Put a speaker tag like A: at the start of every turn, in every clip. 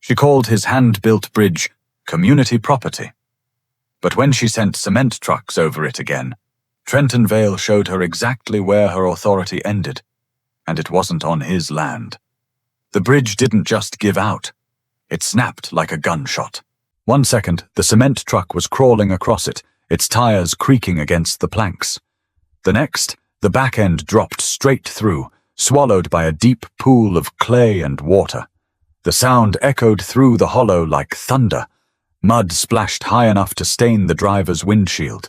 A: She called his hand-built bridge community property. But when she sent cement trucks over it again, Trenton Vale showed her exactly where her authority ended, and it wasn't on his land. The bridge didn't just give out. It snapped like a gunshot. 1 second, the cement truck was crawling across it, its tires creaking against the planks. The next, the back end dropped straight through, swallowed by a deep pool of clay and water. The sound echoed through the hollow like thunder. Mud splashed high enough to stain the driver's windshield.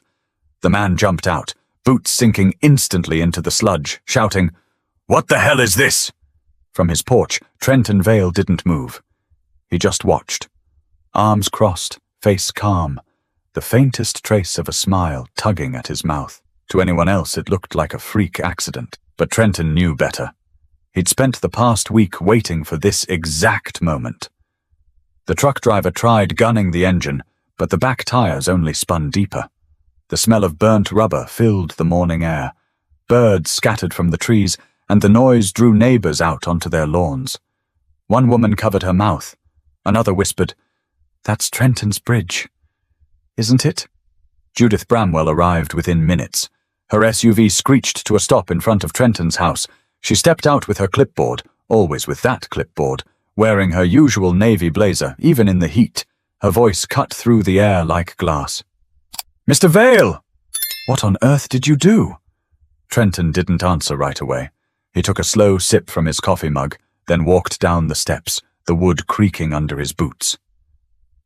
A: The man jumped out, boots sinking instantly into the sludge, shouting, "What the hell is this?" From his porch, Trenton Vale didn't move. He just watched. Arms crossed, face calm, the faintest trace of a smile tugging at his mouth. To anyone else it looked like a freak accident, but Trenton knew better. He'd spent the past week waiting for this exact moment. The truck driver tried gunning the engine, but the back tires only spun deeper. The smell of burnt rubber filled the morning air. Birds scattered from the trees, and the noise drew neighbors out onto their lawns. One woman covered her mouth. Another whispered, "That's Trenton's bridge." "Isn't it?" Judith Bramwell arrived within minutes. Her SUV screeched to a stop in front of Trenton's house. She stepped out with her clipboard, always with that clipboard, wearing her usual navy blazer, even in the heat. Her voice cut through the air like glass. "Mr. Vale! What on earth did you do?" Trenton didn't answer right away. He took a slow sip from his coffee mug, then walked down the steps, the wood creaking under his boots.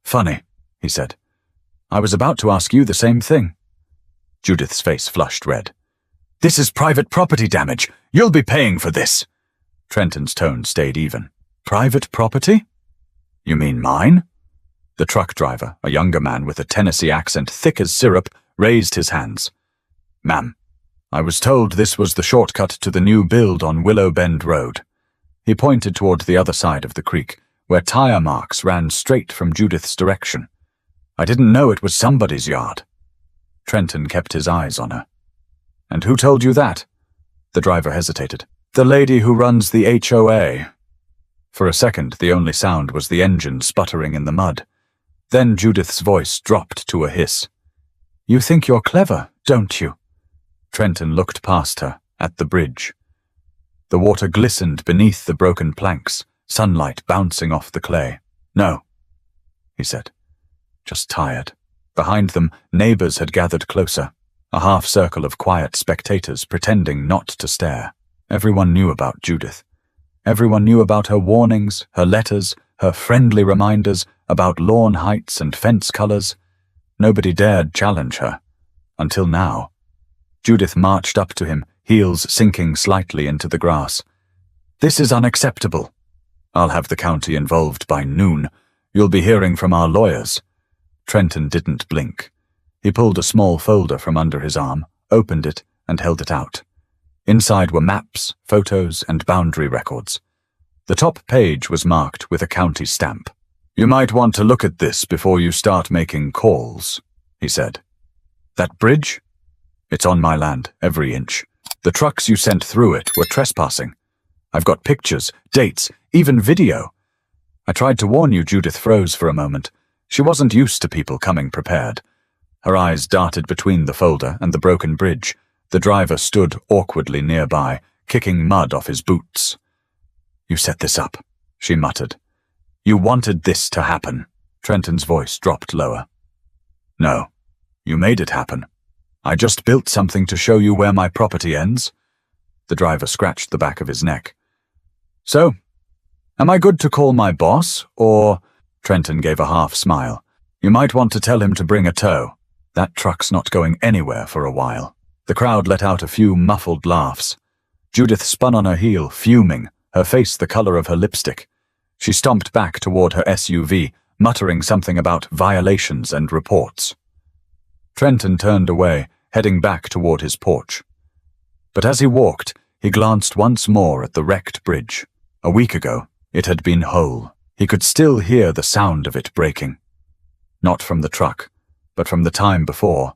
A: "Funny," he said. "I was about to ask you the same thing." Judith's face flushed red. "This is private property damage. You'll be paying for this." Trenton's tone stayed even. "Private property? You mean mine?" The truck driver, a younger man with a Tennessee accent thick as syrup, raised his hands. "Ma'am, I was told this was the shortcut to the new build on Willow Bend Road." He pointed toward the other side of the creek, where tire marks ran straight from Judith's direction. "I didn't know it was somebody's yard." Trenton kept his eyes on her. "And who told you that?" The driver hesitated. "The lady who runs the HOA." For a second, the only sound was the engine sputtering in the mud. Then Judith's voice dropped to a hiss. "You think you're clever, don't you?" Trenton looked past her, at the bridge. The water glistened beneath the broken planks, sunlight bouncing off the clay. "No," he said. "Just tired." Behind them, neighbors had gathered closer, a half-circle of quiet spectators pretending not to stare. Everyone knew about Judith. Everyone knew about her warnings, her letters, her friendly reminders about lawn heights and fence colors. Nobody dared challenge her. Until now. Judith marched up to him, heels sinking slightly into the grass. "This is unacceptable. I'll have the county involved by noon. You'll be hearing from our lawyers." Trenton didn't blink. He pulled a small folder from under his arm, opened it, and held it out. Inside were maps, photos, and boundary records. The top page was marked with a county stamp. "You might want to look at this before you start making calls," he said. "That bridge? It's on my land, every inch. The trucks you sent through it were trespassing. I've got pictures, dates, even video." I tried to warn you. Judith froze for a moment. She wasn't used to people coming prepared. Her eyes darted between the folder and the broken bridge. The driver stood awkwardly nearby, kicking mud off his boots. "You set this up," she muttered. "You wanted this to happen." Trenton's voice dropped lower. "No, you made it happen. I just built something to show you where my property ends." The driver scratched the back of his neck. "So, am I good to call my boss, or—" Trenton gave a half smile. "You might want to tell him to bring a tow. That truck's not going anywhere for a while." The crowd let out a few muffled laughs. Judith spun on her heel, fuming, her face the color of her lipstick. She stomped back toward her SUV, muttering something about violations and reports. Trenton turned away, heading back toward his porch. But as he walked, he glanced once more at the wrecked bridge. A week ago, it had been whole. He could still hear the sound of it breaking. Not from the truck, but from the time before,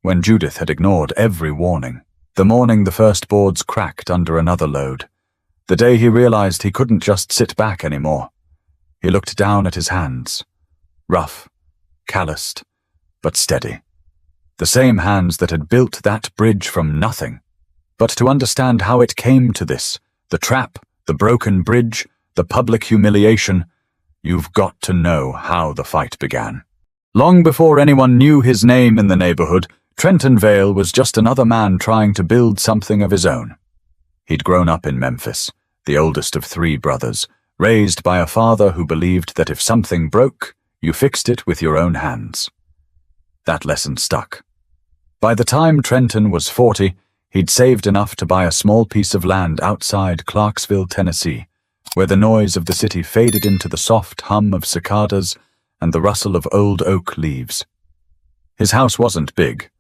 A: when Judith had ignored every warning. The morning the first boards cracked under another load. The day he realized he couldn't just sit back anymore. He looked down at his hands. Rough, calloused, but steady. The same hands that had built that bridge from nothing. But to understand how it came to this, the trap, the broken bridge, the public humiliation, you've got to know how the fight began. Long before anyone knew his name in the neighborhood, Trenton Vale was just another man trying to build something of his own. He'd grown up in Memphis, the oldest of 3 brothers, raised by a father who believed that if something broke, you fixed it with your own hands. That lesson stuck. By the time Trenton was 40, he'd saved enough to buy a small piece of land outside Clarksville, Tennessee, where the noise of the city faded into the soft hum of cicadas and the rustle of old oak leaves. His house wasn't big,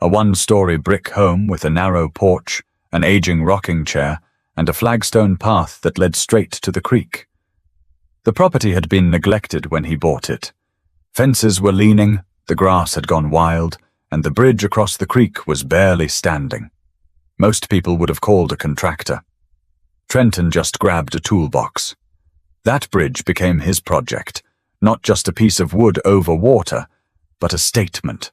A: a 1-story brick home with a narrow porch, an aging rocking chair, and a flagstone path that led straight to the creek. The property had been neglected when he bought it. Fences were leaning, the grass had gone wild, and the bridge across the creek was barely standing. Most people would have called a contractor. Trenton just grabbed a toolbox. That bridge became his project, not just a piece of wood over water, but a statement.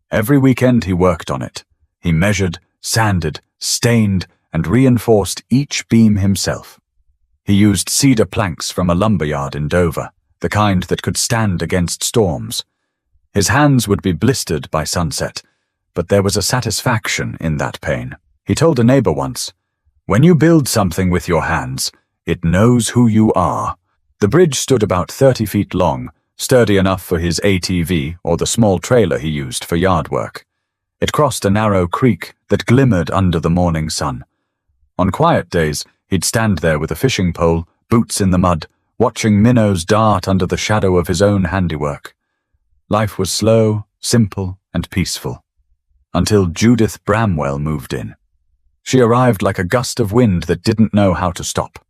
A: Every weekend he worked on it. He measured, sanded, stained, and reinforced each beam himself. He used cedar planks from a lumberyard in Dover, the kind that could stand against storms. His hands would be blistered by sunset, but there was a satisfaction in that pain. He told a neighbor once, "When you build something with your hands, it knows who you are." The bridge stood about 30 feet long, sturdy enough for his ATV or the small trailer he used for yard work. It crossed a narrow creek that glimmered under the morning sun. On quiet days, he'd stand there with a fishing pole, boots in the mud, watching minnows dart under the shadow of his own handiwork. Life was slow, simple, and peaceful. Until Judith Bramwell moved in. She arrived like a gust of wind that didn't know how to stop.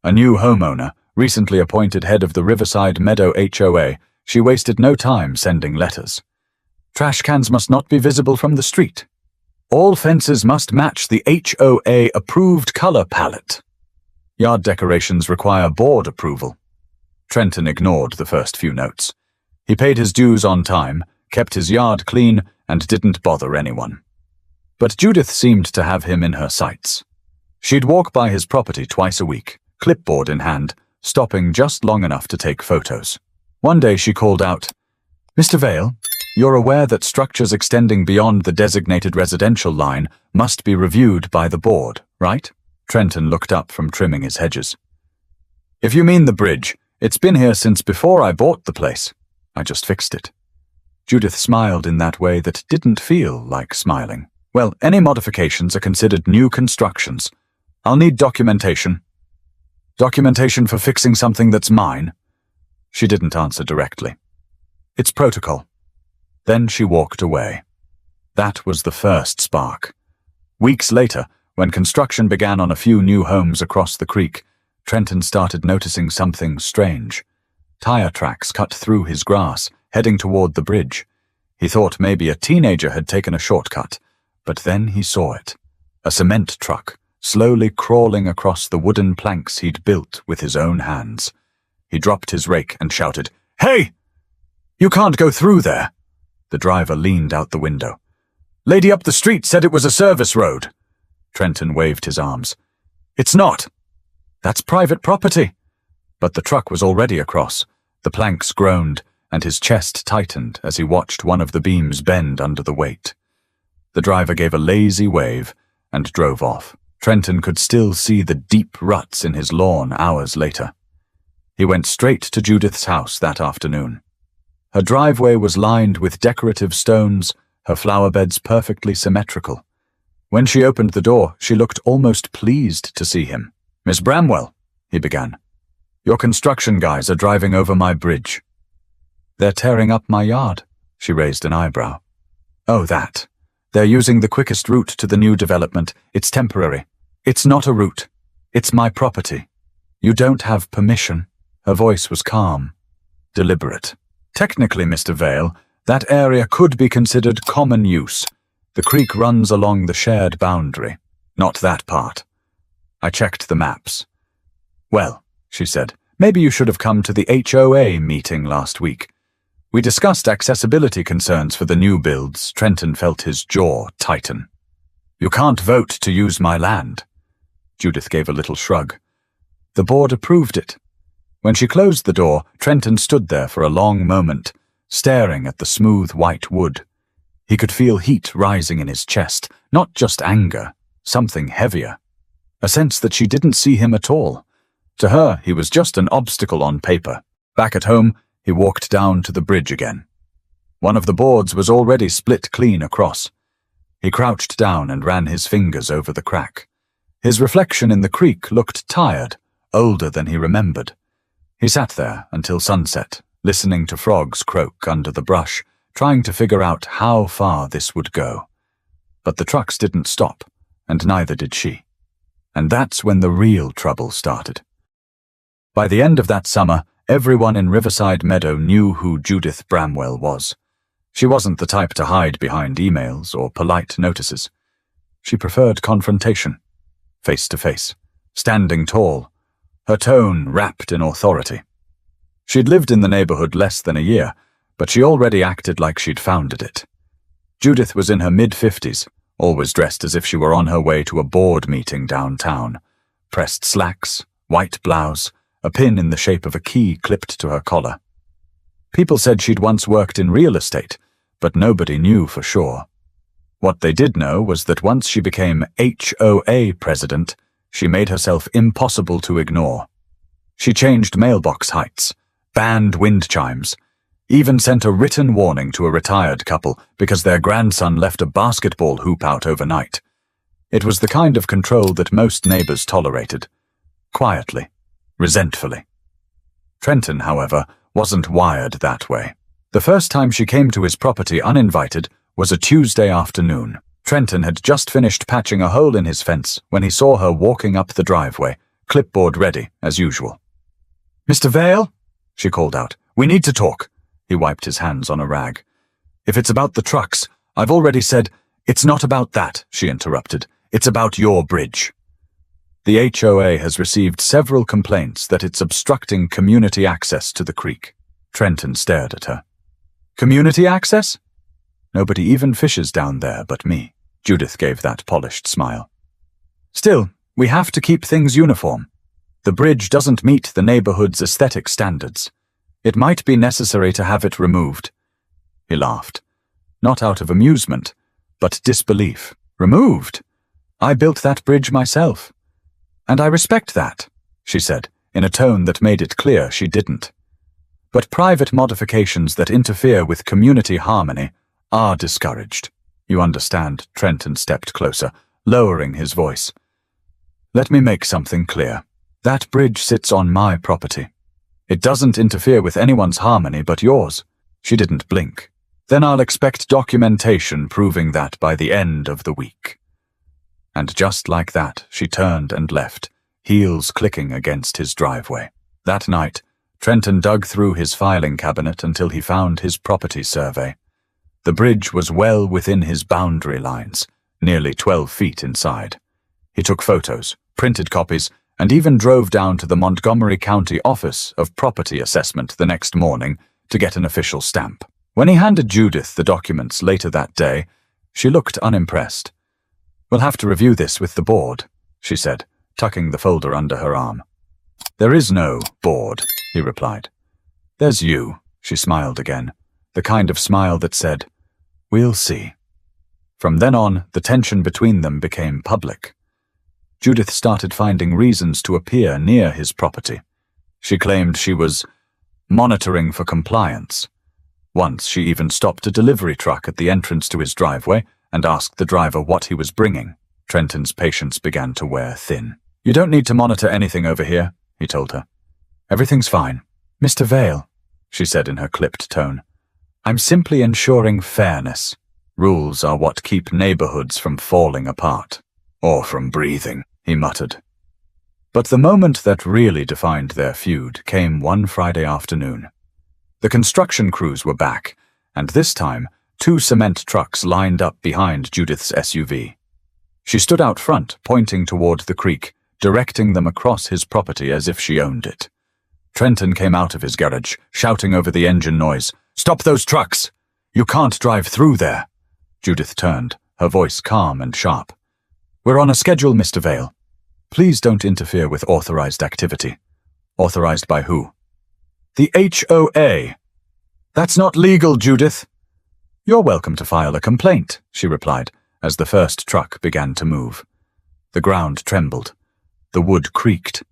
A: A new homeowner, recently appointed head of the Riverside Meadow HOA, she wasted no time sending letters. Trash cans must not be visible from the street. All fences must match the HOA-approved color palette. Yard decorations require board approval. Trenton ignored the first few notes. He paid his dues on time, kept his yard clean, and didn't bother anyone. But Judith seemed to have him in her sights. She'd walk by his property twice a week, clipboard in hand, stopping just long enough to take photos. One day she called out, "Mr. Vale, you're aware that structures extending beyond the designated residential line must be reviewed by the board, right?" Trenton looked up from trimming his hedges. "If you mean the bridge, it's been here since before I bought the place. I just fixed it." Judith smiled in that way that didn't feel like smiling. "Well, any modifications are considered new constructions. I'll need documentation." "Documentation for fixing something that's mine?" She didn't answer directly. "It's protocol." Then she walked away. That was the first spark. Weeks later, when construction began on a few new homes across the creek, Trenton started noticing something strange. Tire tracks cut through his grass, heading toward the bridge. He thought maybe a teenager had taken a shortcut, but then he saw it. A cement truck, slowly crawling across the wooden planks he'd built with his own hands. He dropped his rake and shouted, "Hey! You can't go through there!" The driver leaned out the window. "Lady up the street said it was a service road." Trenton waved his arms. "It's not. That's private property." But the truck was already across. The planks groaned, and his chest tightened as he watched one of the beams bend under the weight. The driver gave a lazy wave and drove off. Trenton could still see the deep ruts in his lawn hours later. He went straight to Judith's house that afternoon. Her driveway was lined with decorative stones, her flower beds perfectly symmetrical. When she opened the door, she looked almost pleased to see him. "Miss Bramwell," he began, "your construction guys are driving over my bridge." "They're tearing up my yard," she raised an eyebrow. "Oh, that. They're using the quickest route to the new development. It's temporary." "It's not a route. It's my property. You don't have permission." Her voice was calm, deliberate. "Technically, Mr. Vale, that area could be considered common use. The creek runs along the shared boundary. Not that part." I checked the maps. "Well," she said, Maybe you should have come to the HOA meeting last week. We discussed accessibility concerns for the new builds. Trenton felt his jaw tighten. You can't vote to use my land. Judith gave a little shrug. The board approved it. When she closed the door, Trenton stood there for a long moment, staring at the smooth white wood. He could feel heat rising in his chest, not just anger, something heavier. A sense that she didn't see him at all. To her, he was just an obstacle on paper. Back at home, he walked down to the bridge again. One of the boards was already split clean across. He crouched down and ran his fingers over the crack. His reflection in the creek looked tired, older than he remembered. He sat there until sunset, listening to frogs croak under the brush, trying to figure out how far this would go. But the trucks didn't stop, and neither did she. And that's when the real trouble started. By the end of that summer, everyone in Riverside Meadow knew who Judith Bramwell was. She wasn't the type to hide behind emails or polite notices. She preferred confrontation, face to face, standing tall, her tone wrapped in authority. She'd lived in the neighborhood less than a year, but she already acted like she'd founded it. Judith was in her mid-50s, always dressed as if she were on her way to a board meeting downtown. Pressed slacks, white blouse, a pin in the shape of a key clipped to her collar. People said she'd once worked in real estate, but nobody knew for sure. What they did know was that once she became HOA president, she made herself impossible to ignore. She changed mailbox heights, banned wind chimes, even sent a written warning to a retired couple because their grandson left a basketball hoop out overnight. It was the kind of control that most neighbors tolerated, quietly, resentfully. Trenton, however, wasn't wired that way. The first time she came to his property uninvited was a Tuesday afternoon. Trenton had just finished patching a hole in his fence when he saw her walking up the driveway, clipboard ready, as usual. "Mr. Vale," she called out, "we need to talk." He wiped his hands on a rag. "If it's about the trucks, I've already said—" "It's not about that," she interrupted. "It's about your bridge." The HOA has received several complaints that it's obstructing community access to the creek. Trenton stared at her. "Community access? Nobody even fishes down there but me." Judith gave that polished smile. "Still, we have to keep things uniform. The bridge doesn't meet the neighborhood's aesthetic standards. It might be necessary to have it removed." He laughed. Not out of amusement, but disbelief. "Removed? I built that bridge myself. And I respect that," she said, in a tone that made it clear she didn't. "But private modifications that interfere with community harmony are discouraged. You understand." Trenton stepped closer, lowering his voice. "Let me make something clear. That bridge sits on my property. It doesn't interfere with anyone's harmony but yours." She didn't blink. "Then I'll expect documentation proving that by the end of the week." And just like that, she turned and left, heels clicking against his driveway. That night, Trenton dug through his filing cabinet until he found his property survey. The bridge was well within his boundary lines, nearly 12 feet inside. He took photos, printed copies, and even drove down to the Montgomery County Office of Property Assessment the next morning to get an official stamp. When he handed Judith the documents later that day, she looked unimpressed. "We'll have to review this with the board," she said, tucking the folder under her arm. "There is no board," he replied. "There's you," she smiled again, the kind of smile that said, "We'll see." From then on, the tension between them became public. Judith started finding reasons to appear near his property. She claimed she was monitoring for compliance. Once she even stopped a delivery truck at the entrance to his driveway and asked the driver what he was bringing. Trenton's patience began to wear thin. "You don't need to monitor anything over here," he told her. "Everything's fine." "Mr. Vale," she said in her clipped tone, "I'm simply ensuring fairness. Rules are what keep neighborhoods from falling apart." "Or from breathing," he muttered. But the moment that really defined their feud came one Friday afternoon. The construction crews were back, and this time, 2 cement trucks lined up behind Judith's SUV. She stood out front, pointing toward the creek, directing them across his property as if she owned it. Trenton came out of his garage, shouting over the engine noise. "Stop those trucks! You can't drive through there." Judith turned, her voice calm and sharp. "We're on a schedule, Mr. Vale. Please don't interfere with authorized activity." "Authorized by who?" "The HOA. That's not legal, Judith." "You're welcome to file a complaint," she replied, as the first truck began to move. The ground trembled. The wood creaked.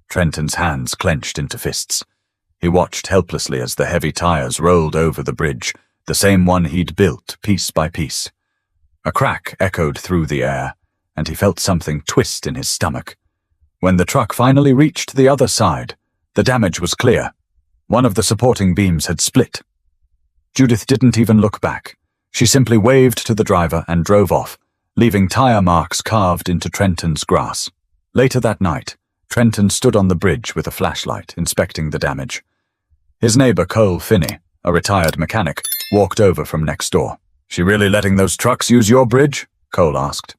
A: Trenton's hands clenched into fists. He watched helplessly as the heavy tires rolled over the bridge, the same one he'd built piece by piece. A crack echoed through the air, and he felt something twist in his stomach. When the truck finally reached the other side, the damage was clear. One of the supporting beams had split. Judith didn't even look back. She simply waved to the driver and drove off, leaving tire marks carved into Trenton's grass. Later that night, Trenton stood on the bridge with a flashlight, inspecting the damage. His neighbor Cole Finney, a retired mechanic, walked over from next door. "She really letting those trucks use your bridge?" Cole asked.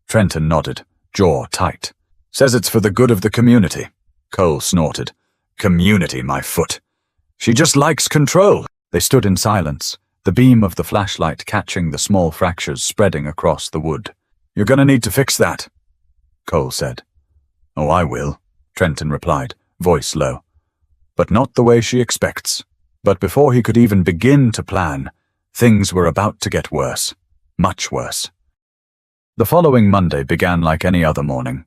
A: Trenton nodded, jaw tight. "Says it's for the good of the community." Cole snorted. "Community, my foot. She just likes control." They stood in silence, the beam of the flashlight catching the small fractures spreading across the wood. "You're gonna need to fix that," Cole said. "Oh, I will," Trenton replied, voice low. "But not the way she expects." But before he could even begin to plan, things were about to get worse. Much worse. The following Monday began like any other morning.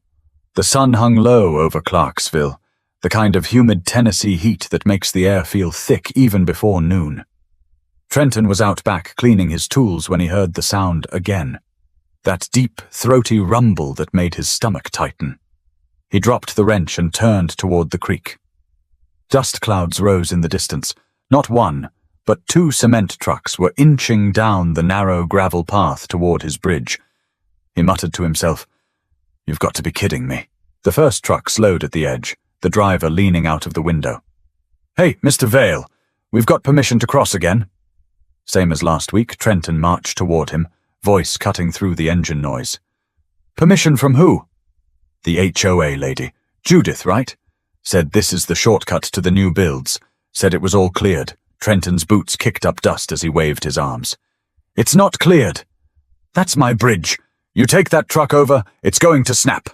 A: The sun hung low over Clarksville, the kind of humid Tennessee heat that makes the air feel thick even before noon. Trenton was out back cleaning his tools when he heard the sound again. That deep, throaty rumble that made his stomach tighten. He dropped the wrench and turned toward the creek. Dust clouds rose in the distance. Not one, but two cement trucks were inching down the narrow gravel path toward his bridge. He muttered to himself, "You've got to be kidding me." The first truck slowed at the edge, the driver leaning out of the window. "Hey, Mr. Vale, we've got permission to cross again." Same as last week, Trenton marched toward him, voice cutting through the engine noise. "Permission from who?" "The HOA lady. Judith, right? Said this is the shortcut to the new builds. Said it was all cleared." Trenton's boots kicked up dust as he waved his arms. "It's not cleared. That's my bridge. You take that truck over, it's going to snap."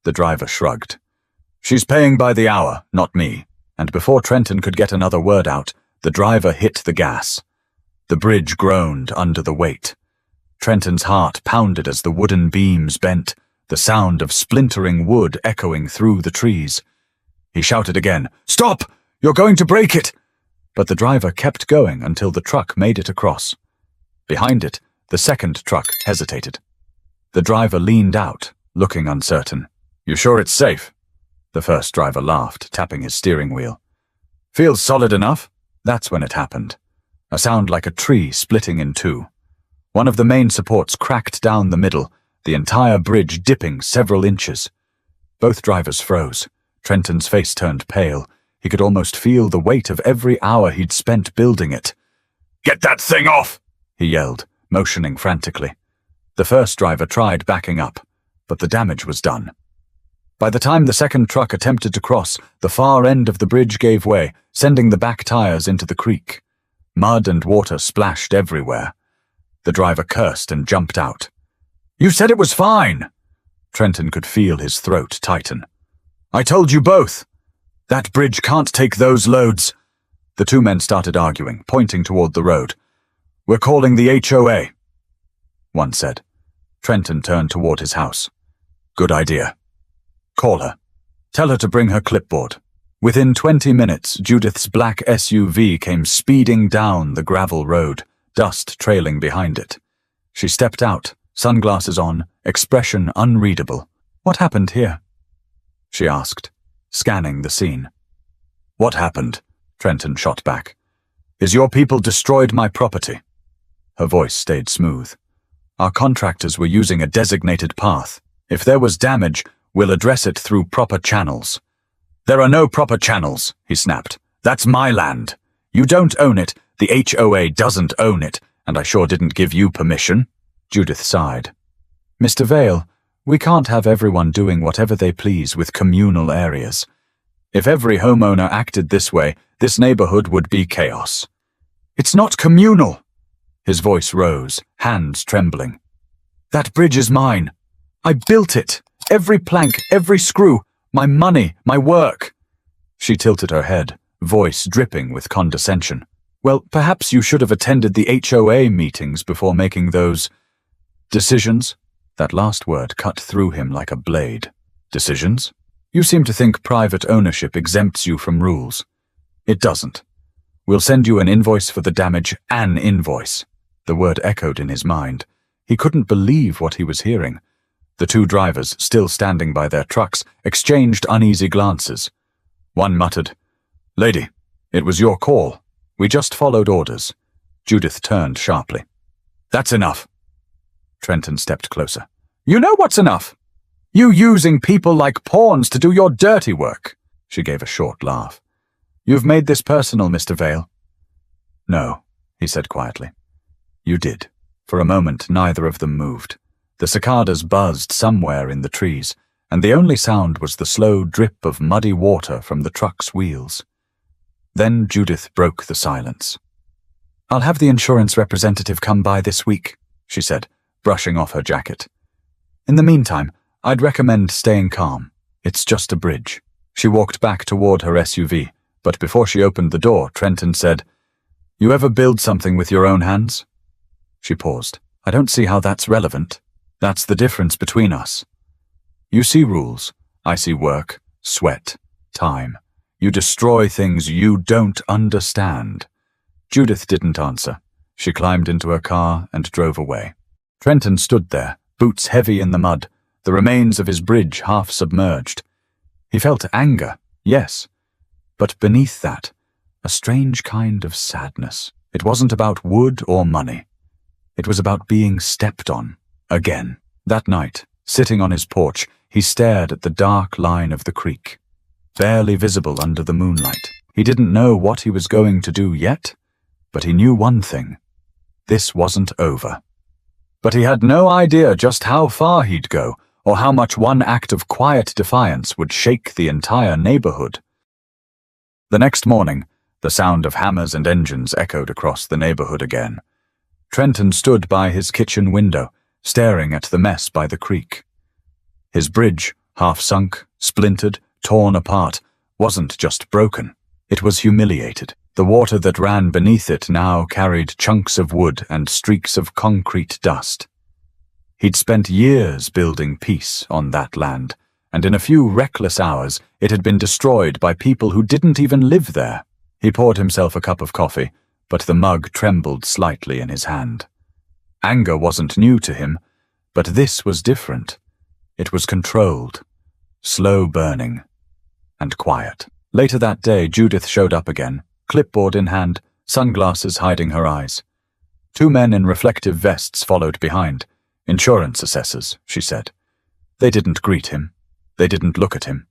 A: The driver shrugged. "She's paying by the hour, not me." And before Trenton could get another word out, the driver hit the gas. The bridge groaned under the weight. Trenton's heart pounded as the wooden beams bent, the sound of splintering wood echoing through the trees. He shouted again, "Stop! You're going to break it!" But the driver kept going until the truck made it across. Behind it, the second truck hesitated. The driver leaned out, looking uncertain. "You sure it's safe?" The first driver laughed, tapping his steering wheel. "Feels solid enough." That's when it happened. A sound like a tree splitting in two. One of the main supports cracked down the middle, the entire bridge dipping several inches. Both drivers froze. Trenton's face turned pale. He could almost feel the weight of every hour he'd spent building it. "Get that thing off!" he yelled, motioning frantically. The first driver tried backing up, but the damage was done. By the time the second truck attempted to cross, the far end of the bridge gave way, sending the back tires into the creek. Mud and water splashed everywhere. The driver cursed and jumped out. "You said it was fine!" Trenton could feel his throat tighten. "I told you both! That bridge can't take those loads." The two men started arguing, pointing toward the road. "We're calling the HOA," one said. Trenton turned toward his house. "Good idea. Call her. Tell her to bring her clipboard." Within 20 minutes, Judith's black SUV came speeding down the gravel road, dust trailing behind it. She stepped out, sunglasses on, expression unreadable. "What happened here?" she asked, scanning the scene. "What happened?" Trenton shot back. "Is your people destroyed my property?" Her voice stayed smooth. "Our contractors were using a designated path. If there was damage, we'll address it through proper channels." "There are no proper channels," he snapped. "That's my land. You don't own it, the HOA doesn't own it, and I sure didn't give you permission." Judith sighed. "Mr. Vale, we can't have everyone doing whatever they please with communal areas. If every homeowner acted this way, this neighborhood would be chaos. It's not communal. His voice rose, hands trembling. That bridge is mine. I built it. Every plank, every screw, my money, my work. She tilted her head, voice dripping with condescension. Well, perhaps you should have attended the HOA meetings before making those decisions. That last word cut through him like a blade. Decisions? You seem to think private ownership exempts you from rules. It doesn't. We'll send you an invoice for the damage, an invoice. The word echoed in his mind. He couldn't believe what he was hearing. The two drivers, still standing by their trucks, exchanged uneasy glances. One muttered, "Lady, it was your call. We just followed orders." Judith turned sharply. "That's enough." Trenton stepped closer. "You know what's enough? You using people like pawns to do your dirty work." She gave a short laugh. "You've made this personal, Mr. Vale." "No," he said quietly. "You did." For a moment, neither of them moved. The cicadas buzzed somewhere in the trees, and the only sound was the slow drip of muddy water from the truck's wheels. Then Judith broke the silence. "I'll have the insurance representative come by this week," she said, brushing off her jacket. "In the meantime, I'd recommend staying calm. It's just a bridge." She walked back toward her SUV, but before she opened the door, Trenton said, "You ever build something with your own hands?" She paused. "I don't see how that's relevant. That's the difference between us. You see rules. I see work, sweat, time. You destroy things you don't understand." Judith didn't answer. She climbed into her car and drove away. Trenton stood there, boots heavy in the mud, the remains of his bridge half submerged. He felt anger, yes, but beneath that, a strange kind of sadness. It wasn't about wood or money. It was about being stepped on, again. That night, sitting on his porch, he stared at the dark line of the creek, barely visible under the moonlight. He didn't know what he was going to do yet, but he knew one thing. This wasn't over. But he had no idea just how far he'd go, or how much one act of quiet defiance would shake the entire neighborhood. The next morning, the sound of hammers and engines echoed across the neighborhood again. Trenton stood by his kitchen window, staring at the mess by the creek. His bridge, half sunk, splintered, torn apart, wasn't just broken. It was humiliated. The water that ran beneath it now carried chunks of wood and streaks of concrete dust. He'd spent years building peace on that land, and in a few reckless hours it had been destroyed by people who didn't even live there. He poured himself a cup of coffee, but the mug trembled slightly in his hand. Anger wasn't new to him, but this was different. It was controlled, slow burning, and quiet. Later that day, Judith showed up again, clipboard in hand, sunglasses hiding her eyes. Two men in reflective vests followed behind. "Insurance assessors," she said. They didn't greet him. They didn't look at him.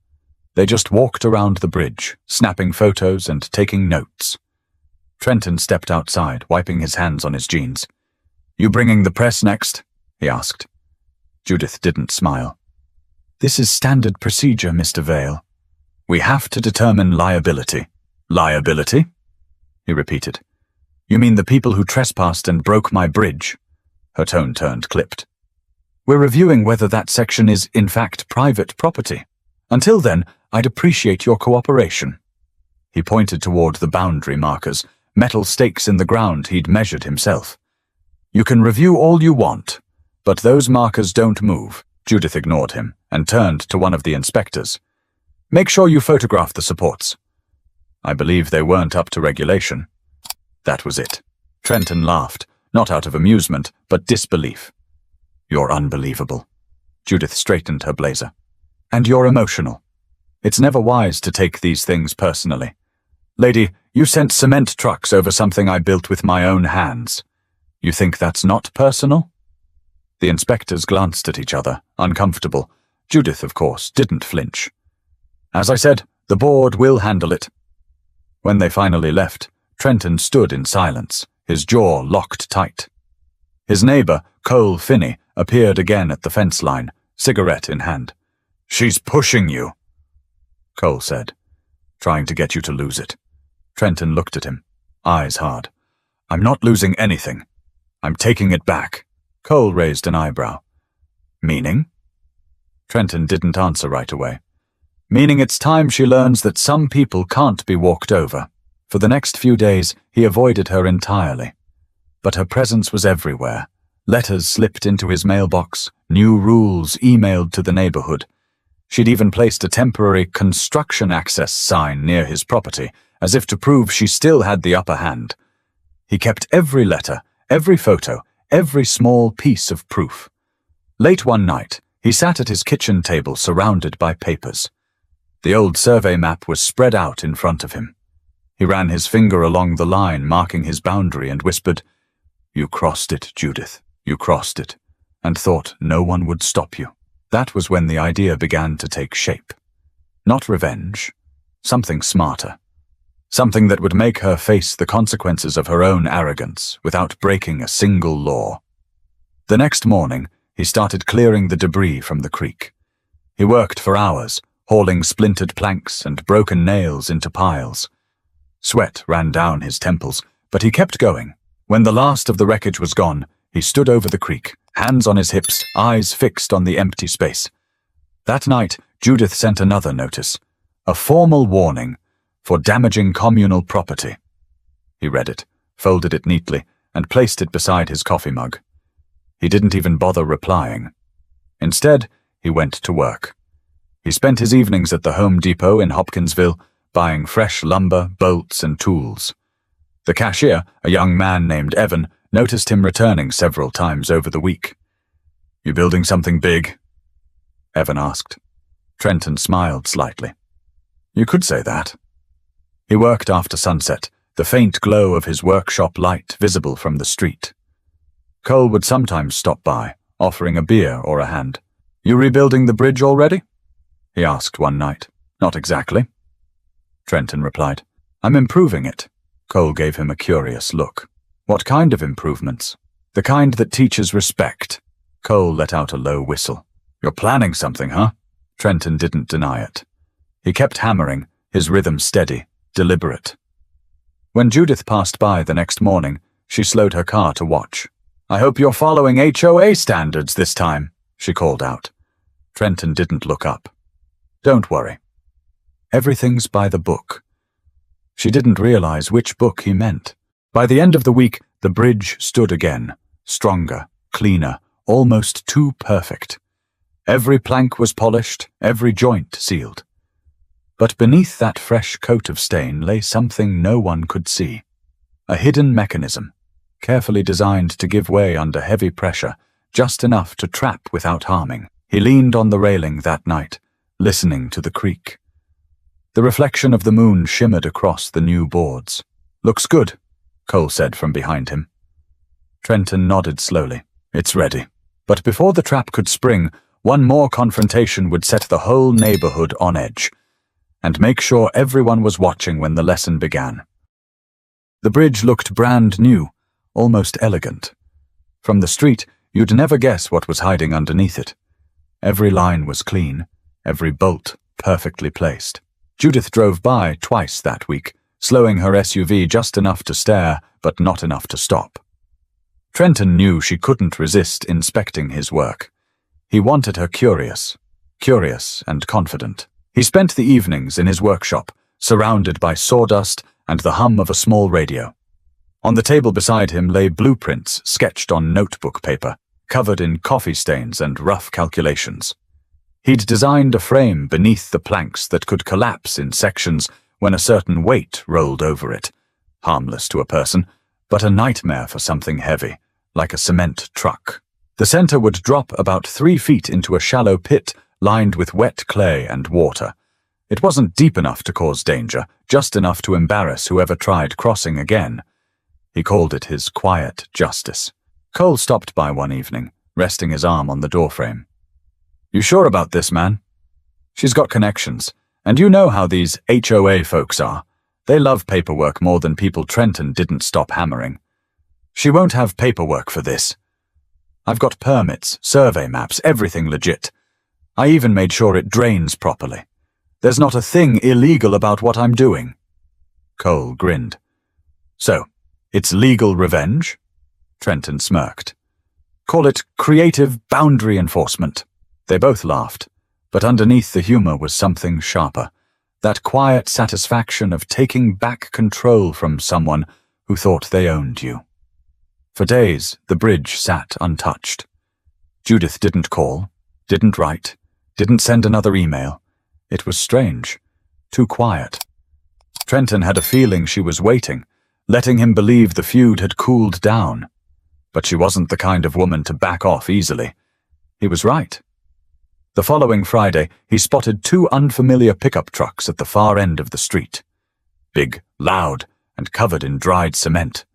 A: They just walked around the bridge, snapping photos and taking notes. Trenton stepped outside, wiping his hands on his jeans. "You bringing the press next?" he asked. Judith didn't smile. "This is standard procedure, Mr. Vale. We have to determine liability." "Liability?" he repeated. "You mean the people who trespassed and broke my bridge?" Her tone turned clipped. "We're reviewing whether that section is, in fact, private property. Until then, I'd appreciate your cooperation." He pointed toward the boundary markers, metal stakes in the ground he'd measured himself. "You can review all you want, but those markers don't move." Judith ignored him and turned to one of the inspectors. "Make sure you photograph the supports." "I believe they weren't up to regulation." That was it. Trenton laughed, not out of amusement, but disbelief. "You're unbelievable." Judith straightened her blazer. "And you're emotional. It's never wise to take these things personally. Lady, you sent cement trucks over something I built with my own hands. You think that's not personal?" The inspectors glanced at each other, uncomfortable. Judith, of course, didn't flinch. "As I said, the board will handle it." When they finally left, Trenton stood in silence, his jaw locked tight. His neighbor, Cole Finney, appeared again at the fence line, cigarette in hand. "She's pushing you," Cole said. Trying to get you to lose it. Trenton looked at him, eyes hard. I'm not losing anything. I'm taking it back. Cole raised an eyebrow. Meaning? Trenton didn't answer right away. Meaning it's time she learns that some people can't be walked over. For the next few days, he avoided her entirely. But her presence was everywhere. Letters slipped into his mailbox, new rules emailed to the neighborhood. She'd even placed a temporary construction access sign near his property, as if to prove she still had the upper hand. He kept every letter, every photo, every small piece of proof. Late one night, he sat at his kitchen table surrounded by papers. The old survey map was spread out in front of him. He ran his finger along the line marking his boundary and whispered, "You crossed it, Judith. You crossed it," and thought no one would stop you. That was when the idea began to take shape. Not revenge, something smarter. Something that would make her face the consequences of her own arrogance without breaking a single law. The next morning, he started clearing the debris from the creek. He worked for hours, hauling splintered planks and broken nails into piles. Sweat ran down his temples, but he kept going. When the last of the wreckage was gone, he stood over the creek, hands on his hips, eyes fixed on the empty space. That night, Judith sent another notice, a formal warning for damaging communal property. He read it, folded it neatly, and placed it beside his coffee mug. He didn't even bother replying. Instead, he went to work. He spent his evenings at the Home Depot in Hopkinsville, buying fresh lumber, bolts, and tools. The cashier, a young man named Evan, noticed him returning several times over the week. "You building something big?" Evan asked. Trenton smiled slightly. "You could say that." He worked after sunset, the faint glow of his workshop light visible from the street. Cole would sometimes stop by, offering a beer or a hand. "You rebuilding the bridge already?" he asked one night. "Not exactly," Trenton replied. "I'm improving it." Cole gave him a curious look. "What kind of improvements?" "The kind that teaches respect." Cole let out a low whistle. "You're planning something, huh?" Trenton didn't deny it. He kept hammering, his rhythm steady, deliberate. When Judith passed by the next morning, she slowed her car to watch. "I hope you're following HOA standards this time," she called out. Trenton didn't look up. "Don't worry. Everything's by the book." She didn't realize which book he meant. By the end of the week, the bridge stood again, stronger, cleaner, almost too perfect. Every plank was polished, every joint sealed. But beneath that fresh coat of stain lay something no one could see. A hidden mechanism, carefully designed to give way under heavy pressure, just enough to trap without harming. He leaned on the railing that night, listening to the creak. The reflection of the moon shimmered across the new boards. "Looks good," Cole said from behind him. Trenton nodded slowly. "It's ready." But before the trap could spring, one more confrontation would set the whole neighborhood on edge, and make sure everyone was watching when the lesson began. The bridge looked brand new, almost elegant. From the street, you'd never guess what was hiding underneath it. Every line was clean, every bolt perfectly placed. Judith drove by twice that week, slowing her SUV just enough to stare, but not enough to stop. Trenton knew she couldn't resist inspecting his work. He wanted her curious and confident. He spent the evenings in his workshop, surrounded by sawdust and the hum of a small radio. On the table beside him lay blueprints sketched on notebook paper, covered in coffee stains and rough calculations. He'd designed a frame beneath the planks that could collapse in sections when a certain weight rolled over it, harmless to a person, but a nightmare for something heavy, like a cement truck. The center would drop about 3 feet into a shallow pit lined with wet clay and water. It wasn't deep enough to cause danger, just enough to embarrass whoever tried crossing again. He called it his quiet justice. Cole stopped by one evening, resting his arm on the doorframe. "You sure about this, man?" "She's got connections, and you know how these HOA folks are. They love paperwork more than people Trenton didn't stop hammering. She won't have paperwork for this. I've got permits, survey maps, everything legit. I even made sure it drains properly. There's not a thing illegal about what I'm doing." Cole grinned. "So, it's legal revenge?" Trenton smirked. "Call it creative boundary enforcement." They both laughed, but underneath the humor was something sharper. That quiet satisfaction of taking back control from someone who thought they owned you. For days, the bridge sat untouched. Judith didn't call, didn't write, didn't send another email. It was strange, too quiet. Trenton had a feeling she was waiting, letting him believe the feud had cooled down. But she wasn't the kind of woman to back off easily. He was right. The following Friday, he spotted two unfamiliar pickup trucks at the far end of the street. Big, loud, and covered in dried cement.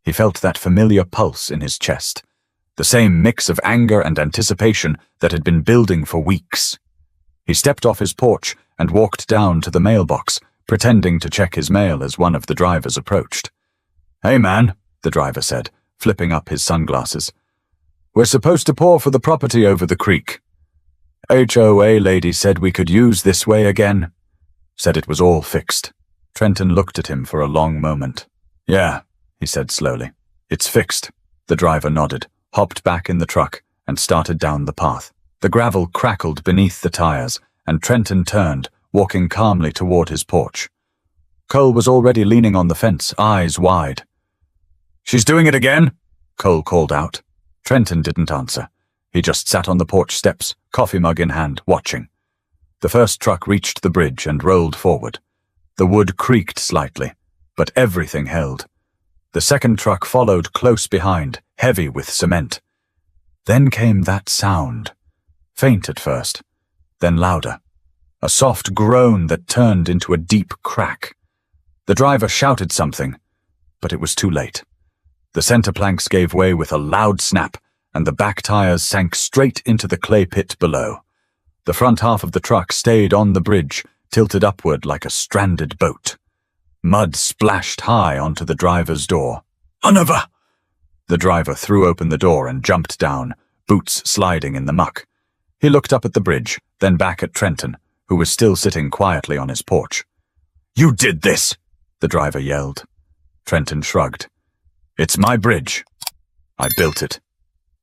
A: He felt that familiar pulse in his chest, the same mix of anger and anticipation that had been building for weeks. He stepped off his porch and walked down to the mailbox, pretending to check his mail as one of the drivers approached. "Hey man," the driver said, flipping up his sunglasses. "We're supposed to pour for the property over the creek. HOA lady said we could use this way again. Said it was all fixed." Trenton looked at him for a long moment. "Yeah," he said slowly. "It's fixed." The driver nodded, hopped back in the truck, and started down the path. The gravel crackled beneath the tires, and Trenton turned, walking calmly toward his porch. Cole was already leaning on the fence, eyes wide. "She's doing it again?" Cole called out. Trenton didn't answer. He just sat on the porch steps, coffee mug in hand, watching. The first truck reached the bridge and rolled forward. The wood creaked slightly, but everything held. The second truck followed close behind, heavy with cement. Then came that sound. Faint at first, then louder. A soft groan that turned into a deep crack. The driver shouted something, but it was too late. The center planks gave way with a loud snap, and the back tires sank straight into the clay pit below. The front half of the truck stayed on the bridge, tilted upward like a stranded boat. Mud splashed high onto the driver's door. "Another!" The driver threw open the door and jumped down, boots sliding in the muck. He looked up at the bridge, then back at Trenton, who was still sitting quietly on his porch. "You did this!" the driver yelled. Trenton shrugged. "It's my bridge. I built it.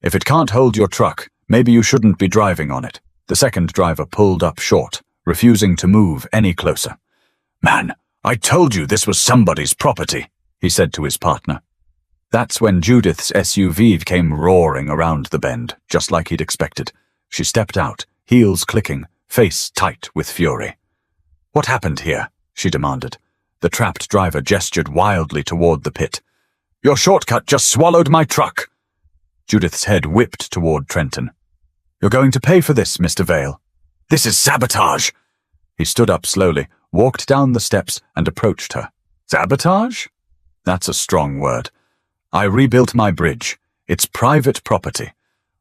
A: If it can't hold your truck, maybe you shouldn't be driving on it." The second driver pulled up short, refusing to move any closer. "Man, I told you this was somebody's property," he said to his partner. That's when Judith's SUV came roaring around the bend, just like he'd expected. She stepped out, heels clicking, face tight with fury. "What happened here?" she demanded. The trapped driver gestured wildly toward the pit. "Your shortcut just swallowed my truck." Judith's head whipped toward Trenton. "You're going to pay for this, Mr. Vale." "This is sabotage." He stood up slowly, walked down the steps, and approached her. "Sabotage? That's a strong word. I rebuilt my bridge. It's private property.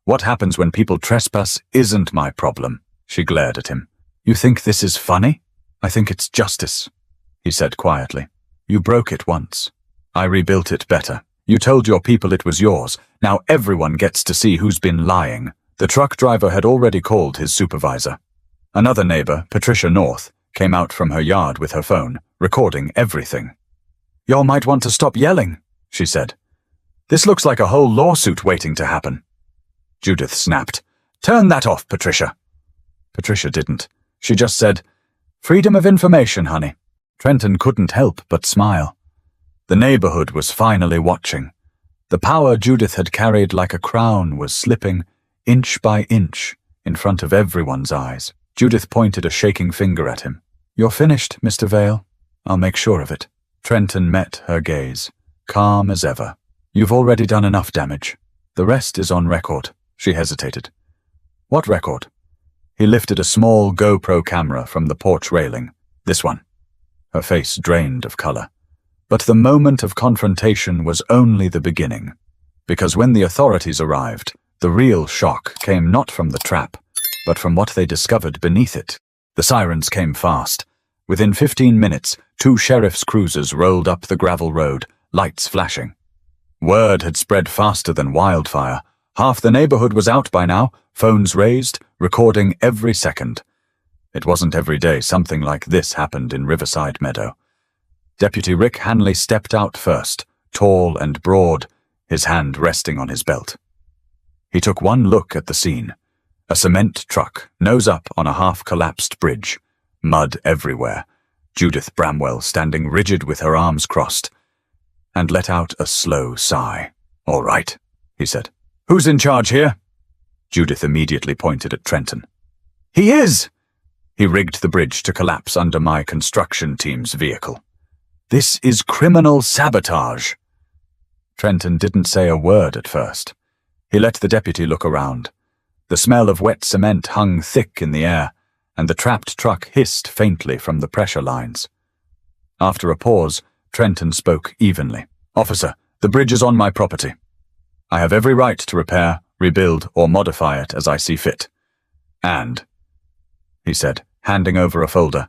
A: What happens when people trespass isn't my problem." She glared at him. "You think this is funny? I think it's justice," he said quietly. "You broke it once. I rebuilt it better. You told your people it was yours. Now everyone gets to see who's been lying." The truck driver had already called his supervisor. Another neighbor, Patricia North, came out from her yard with her phone, recording everything. "Y'all might want to stop yelling," she said. "This looks like a whole lawsuit waiting to happen." Judith snapped. "Turn that off, Patricia." Patricia didn't. She just said, "Freedom of information, honey." Trenton couldn't help but smile. The neighborhood was finally watching. The power Judith had carried like a crown was slipping, inch by inch, in front of everyone's eyes. Judith pointed a shaking finger at him. "You're finished, Mr. Vale. I'll make sure of it." Trenton met her gaze, calm as ever. "You've already done enough damage. The rest is on record." She hesitated. "What record?" He lifted a small GoPro camera from the porch railing. "This one." Her face drained of color. But the moment of confrontation was only the beginning, because when the authorities arrived, the real shock came not from the trap, but from what they discovered beneath it. The sirens came fast. Within 15 minutes, 2 sheriff's cruisers rolled up the gravel road, lights flashing. Word had spread faster than wildfire. Half the neighborhood was out by now, phones raised, recording every second. It wasn't every day something like this happened in Riverside Meadow. Deputy Rick Hanley stepped out first, tall and broad, his hand resting on his belt. He took one look at the scene. A cement truck, nose up on a half-collapsed bridge. Mud everywhere. Judith Bramwell standing rigid with her arms crossed, and let out a slow sigh. "All right," he said. "Who's in charge here?" Judith immediately pointed at Trenton. "He is!" "He rigged the bridge to collapse under my construction team's vehicle. This is criminal sabotage." Trenton didn't say a word at first. He let the deputy look around. The smell of wet cement hung thick in the air, and the trapped truck hissed faintly from the pressure lines. After a pause, Trenton spoke evenly. "Officer, the bridge is on my property. I have every right to repair, rebuild, or modify it as I see fit. And," he said, handing over a folder,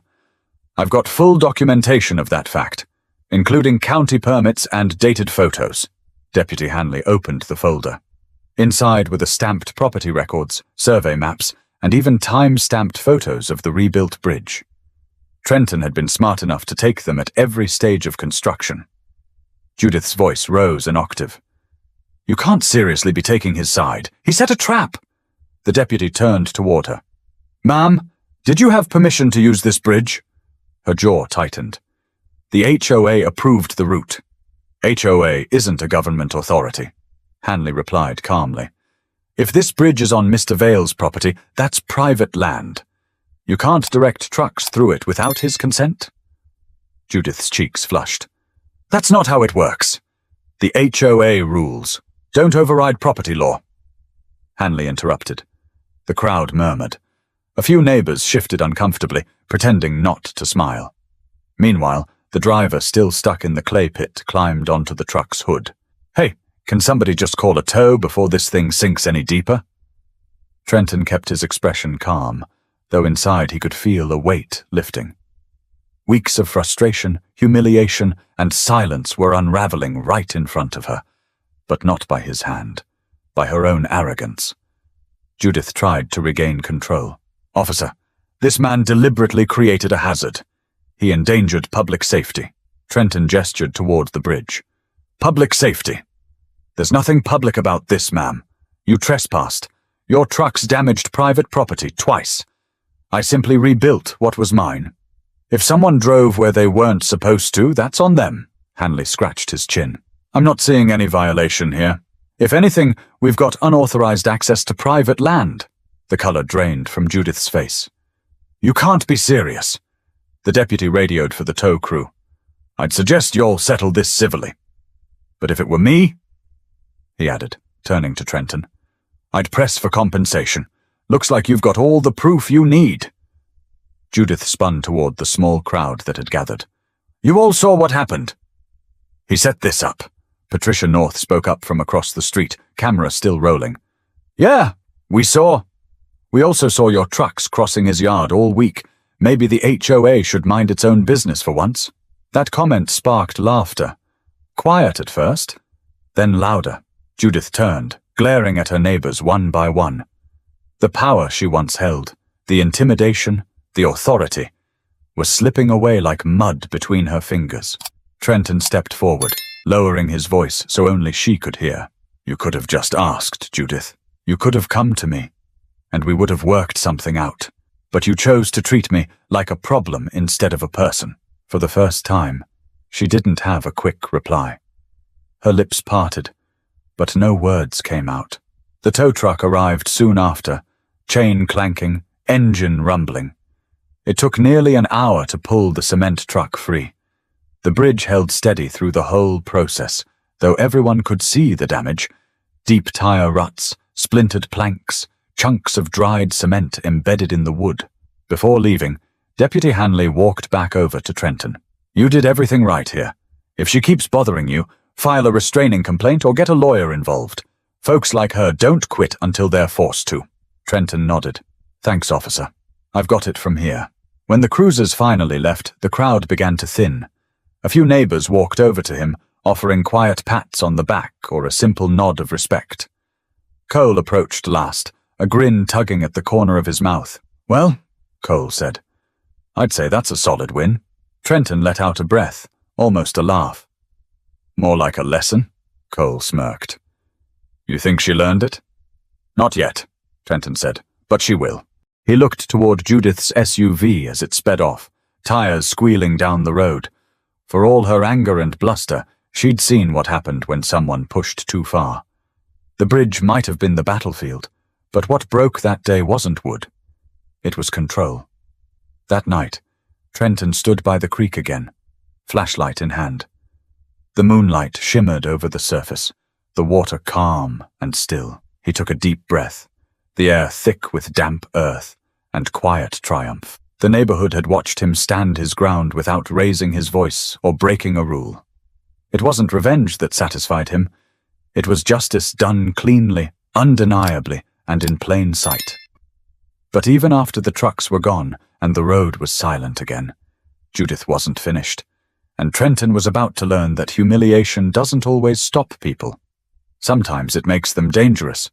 A: "I've got full documentation of that fact, including county permits and dated photos." Deputy Hanley opened the folder. Inside were the stamped property records, survey maps, and even time-stamped photos of the rebuilt bridge. Trenton had been smart enough to take them at every stage of construction. Judith's voice rose an octave. "You can't seriously be taking his side. He set a trap." The deputy turned toward her. "Ma'am, did you have permission to use this bridge?" Her jaw tightened. "The HOA approved the route." "HOA isn't a government authority," Hanley replied calmly. "If this bridge is on Mr. Vale's property, that's private land. You can't direct trucks through it without his consent." Judith's cheeks flushed. "That's not how it works. The HOA rules. Don't override property law." Hanley interrupted. The crowd murmured. A few neighbors shifted uncomfortably, pretending not to smile. Meanwhile, the driver, still stuck in the clay pit, climbed onto the truck's hood. "Hey, can somebody just call a tow before this thing sinks any deeper?" Trenton kept his expression calm, though inside he could feel a weight lifting. Weeks of frustration, humiliation, and silence were unraveling right in front of her, but not by his hand, by her own arrogance. Judith tried to regain control. "Officer, this man deliberately created a hazard. He endangered public safety." Trenton gestured toward the bridge. "Public safety. There's nothing public about this, ma'am. You trespassed. Your trucks damaged private property twice. I simply rebuilt what was mine. If someone drove where they weren't supposed to, that's on them." Hanley scratched his chin. "I'm not seeing any violation here. If anything, we've got unauthorized access to private land." The color drained from Judith's face. "You can't be serious." The deputy radioed for the tow crew. "I'd suggest you all settle this civilly. But if it were me," he added, turning to Trenton, "I'd press for compensation. Looks like you've got all the proof you need." Judith spun toward the small crowd that had gathered. "You all saw what happened." "He set this up." Patricia North spoke up from across the street, camera still rolling. "Yeah, we saw. We also saw your trucks crossing his yard all week. Maybe the HOA should mind its own business for once." That comment sparked laughter. Quiet at first, then louder. Judith turned, glaring at her neighbors one by one. The power she once held, the intimidation, the authority, was slipping away like mud between her fingers. Trenton stepped forward, lowering his voice so only she could hear. "You could have just asked, Judith. You could have come to me, and we would have worked something out. But you chose to treat me like a problem instead of a person." For the first time, she didn't have a quick reply. Her lips parted, but no words came out. The tow truck arrived soon after, chain clanking, engine rumbling. It took nearly an hour to pull the cement truck free. The bridge held steady through the whole process, though everyone could see the damage. Deep tire ruts, splintered planks, chunks of dried cement embedded in the wood. Before leaving, Deputy Hanley walked back over to Trenton. "You did everything right here. If she keeps bothering you, file a restraining complaint or get a lawyer involved. Folks like her don't quit until they're forced to." Trenton nodded. "Thanks, officer. I've got it from here." When the cruisers finally left, the crowd began to thin. A few neighbors walked over to him, offering quiet pats on the back or a simple nod of respect. Cole approached last, a grin tugging at the corner of his mouth. "Well, Cole said. I'd say that's a solid win. Trenton let out a breath, almost a laugh. More like a lesson, Cole smirked. You think she learned it? Not yet, Trenton said, but she will. He looked toward Judith's SUV as it sped off, tires squealing down the road. For all her anger and bluster, she'd seen what happened when someone pushed too far. The bridge might have been the battlefield, but what broke that day wasn't wood. It was control. That night, Trenton stood by the creek again, flashlight in hand. The moonlight shimmered over the surface, the water calm and still. He took a deep breath, the air thick with damp earth and quiet triumph. The neighborhood had watched him stand his ground without raising his voice or breaking a rule. It wasn't revenge that satisfied him. It was justice done cleanly, undeniably, and in plain sight. But even after the trucks were gone and the road was silent again, Judith wasn't finished, and Trenton was about to learn that humiliation doesn't always stop people. Sometimes it makes them dangerous.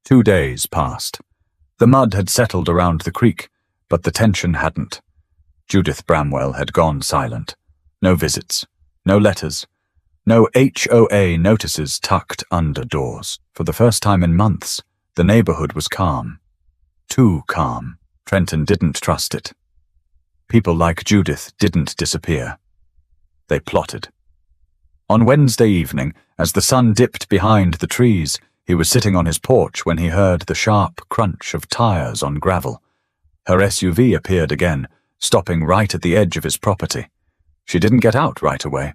A: 2 days passed. The mud had settled around the creek, but the tension hadn't. Judith Bramwell had gone silent. No visits, no letters, no HOA notices tucked under doors. For the first time in months, the neighborhood was calm. Too calm. Trenton didn't trust it. People like Judith didn't disappear. They plotted. On Wednesday evening, as the sun dipped behind the trees, he was sitting on his porch when he heard the sharp crunch of tires on gravel. Her SUV appeared again, stopping right at the edge of his property. She didn't get out right away.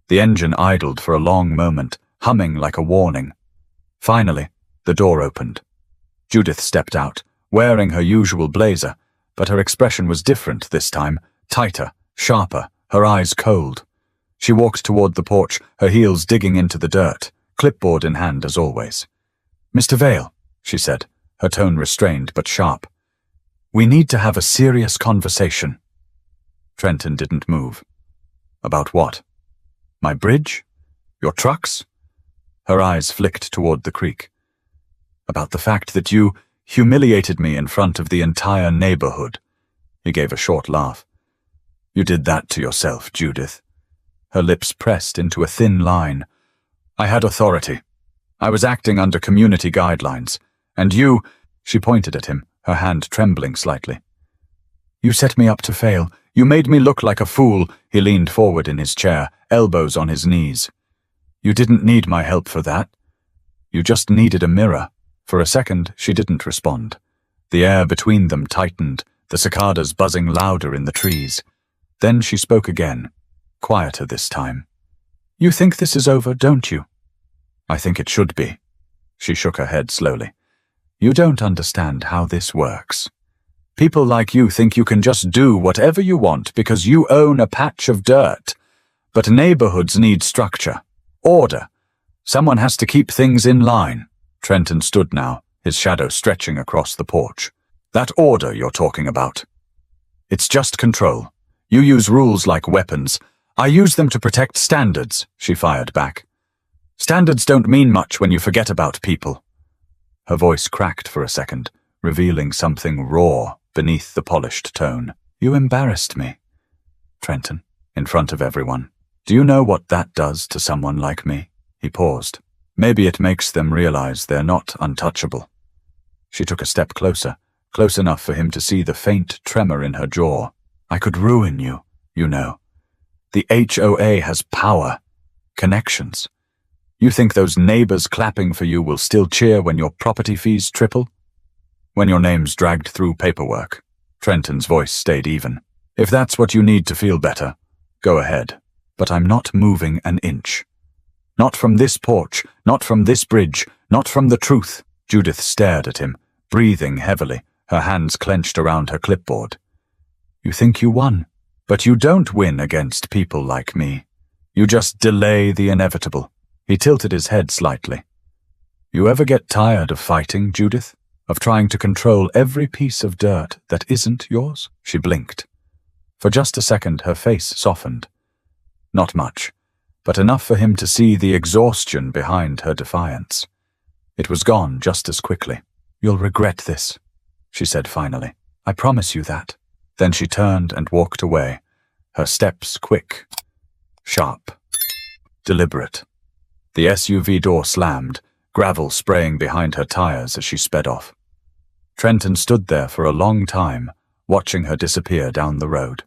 A: The engine idled for a long moment, humming like a warning. Finally, the door opened. Judith stepped out, wearing her usual blazer, but her expression was different this time, tighter, sharper, her eyes cold. She walked toward the porch, her heels digging into the dirt, clipboard in hand as always. "Mr. Vale," she said, her tone restrained but sharp. "We need to have a serious conversation." Trenton didn't move. "About what? My bridge? Your trucks?" Her eyes flicked toward the creek. "About the fact that you humiliated me in front of the entire neighborhood." He gave a short laugh. "You did that to yourself, Judith." Her lips pressed into a thin line. "I had authority. I was acting under community guidelines. And you—" She pointed at him, her hand trembling slightly. "You set me up to fail. You made me look like a fool." He leaned forward in his chair, elbows on his knees. "You didn't need my help for that. You just needed a mirror." For a second, she didn't respond. The air between them tightened, the cicadas buzzing louder in the trees. Then she spoke again, quieter this time. "You think this is over, don't you?" "I think it should be." She shook her head slowly. "You don't understand how this works. People like you think you can just do whatever you want because you own a patch of dirt. But neighborhoods need structure, order. Someone has to keep things in line." Trenton stood now, his shadow stretching across the porch. "That order you're talking about. It's just control. You use rules like weapons. I use them to protect standards," she fired back. "Standards don't mean much when you forget about people." Her voice cracked for a second, revealing something raw beneath the polished tone. "You embarrassed me, Trenton, in front of everyone. Do you know what that does to someone like me?" He paused. "Maybe it makes them realize they're not untouchable." She took a step closer, close enough for him to see the faint tremor in her jaw. "I could ruin you, you know. The HOA has power, connections. You think those neighbors clapping for you will still cheer when your property fees triple? When your name's dragged through paperwork?" Trenton's voice stayed even. "If that's what you need to feel better, go ahead. But I'm not moving an inch. Not from this porch, not from this bridge, not from the truth." Judith stared at him, breathing heavily, her hands clenched around her clipboard. "You think you won, but you don't win against people like me. You just delay the inevitable." He tilted his head slightly. "You ever get tired of fighting, Judith? Of trying to control every piece of dirt that isn't yours?" She blinked. For just a second, her face softened. Not much, but enough for him to see the exhaustion behind her defiance. It was gone just as quickly. "You'll regret this," she said finally. I promise you that." Then she turned and walked away, her steps quick, sharp, deliberate. The SUV door slammed, gravel spraying behind her tires as she sped off. Trenton stood there for a long time, watching her disappear down the road.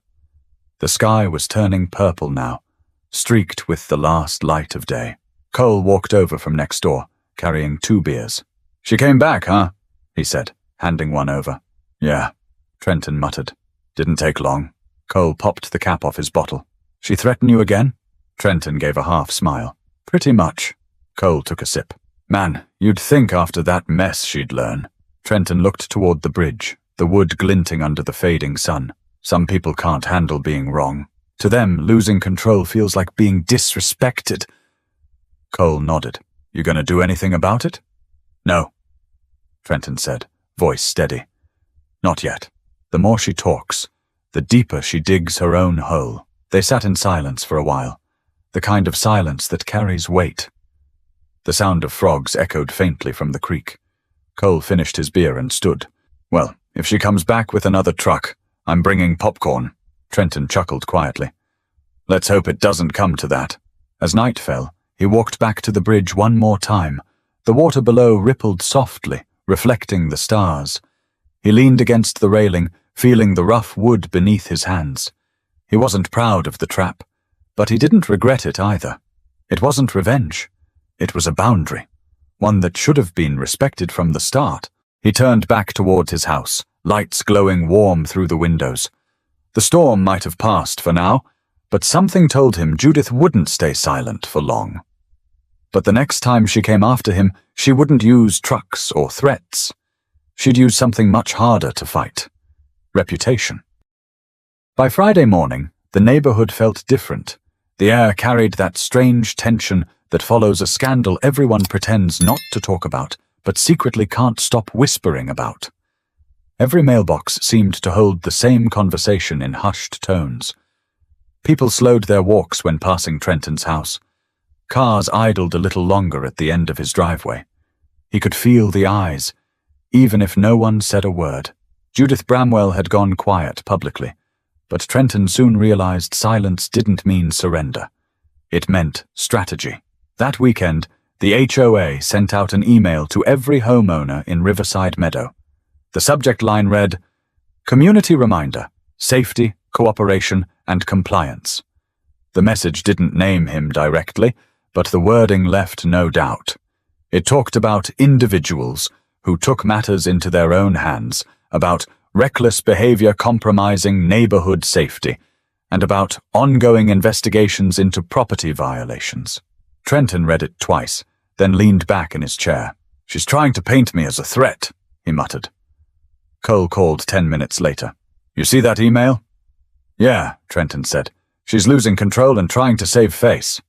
A: The sky was turning purple now, streaked with the last light of day. Cole walked over from next door, carrying 2 beers. "She came back, huh?" he said, handing one over. "Yeah," Trenton muttered. "Didn't take long." Cole popped the cap off his bottle. "She threatened you again?" Trenton gave a half smile. "Pretty much." Cole took a sip. "Man, you'd think after that mess she'd learn." Trenton looked toward the bridge, the wood glinting under the fading sun. Some people can't handle being wrong. To them, losing control feels like being disrespected. Cole nodded. "You gonna do anything about it?" "No," Trenton said, voice steady. "Not yet. The more she talks, the deeper she digs her own hole." They sat in silence for a while, the kind of silence that carries weight. The sound of frogs echoed faintly from the creek. Cole finished his beer and stood. "Well, if she comes back with another truck, I'm bringing popcorn." Trenton chuckled quietly. "Let's hope it doesn't come to that." As night fell, he walked back to the bridge one more time. The water below rippled softly, reflecting the stars. He leaned against the railing, feeling the rough wood beneath his hands. He wasn't proud of the trap, but he didn't regret it either. It wasn't revenge. It was a boundary, one that should have been respected from the start. He turned back toward his house, lights glowing warm through the windows. The storm might have passed for now, but something told him Judith wouldn't stay silent for long. But the next time she came after him, she wouldn't use trucks or threats. She'd use something much harder to fight: reputation. By Friday morning, the neighborhood felt different. The air carried that strange tension that follows a scandal everyone pretends not to talk about, but secretly can't stop whispering about. Every mailbox seemed to hold the same conversation in hushed tones. People slowed their walks when passing Trenton's house. Cars idled a little longer at the end of his driveway. He could feel the eyes, even if no one said a word. Judith Bramwell had gone quiet publicly, but Trenton soon realized silence didn't mean surrender. It meant strategy. That weekend, the HOA sent out an email to every homeowner in Riverside Meadow. The subject line read, "Community reminder, safety, cooperation, and compliance." The message didn't name him directly, but the wording left no doubt. It talked about individuals who took matters into their own hands, about reckless behavior compromising neighborhood safety, and about ongoing investigations into property violations. Trenton read it twice, then leaned back in his chair. "She's trying to paint me as a threat," he muttered. Cole called 10 minutes later. "You see that email?" "Yeah," Trenton said. "She's losing control and trying to save face."